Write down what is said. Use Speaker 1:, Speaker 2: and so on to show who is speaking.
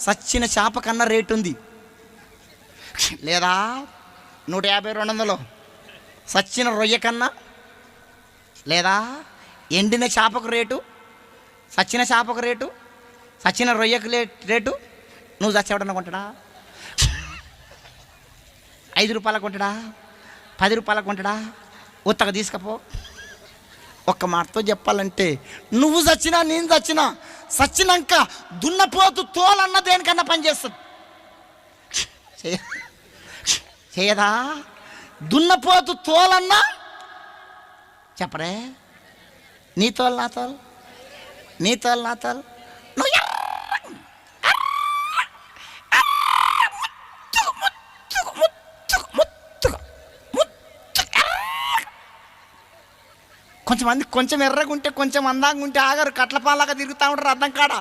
Speaker 1: సచ్చిన చేప కన్నా రేటు ఉంది. లేదా 150, 200 సచ్చిన రొయ్య కన్నా, లేదా ఎండిన చేపకు రేటు, సచ్చిన చేపకు రేటు, సచ్చిన రొయ్యకు రేటు. నువ్వు చచ్చేవాడన్నా కొంటాడా? 5 రూపాయలకు కొంటాడా? 10 రూపాయలకు కొంటాడా? ఉత్తగా తీసుకపో. ఒక్క మాటతో చెప్పాలంటే, నువ్వు చచ్చినా నేను చచ్చినా, చచ్చినాక దున్నపోతు తోలన్న దేనికన్నా పనిచేస్తుంది. చేయదా? దున్నపోతు తోలన్నా చెప్పరే. నీ తోలు నా తోలు, నీ తోలు నా తోలు. నువ్వు కొంచెం ఎర్రగా ఉంటే, కొంచెం అందంగా ఉంటే ఆగారు, కట్లపాలాగా తిరుగుతూ ఉంటారు అర్థం కాడ.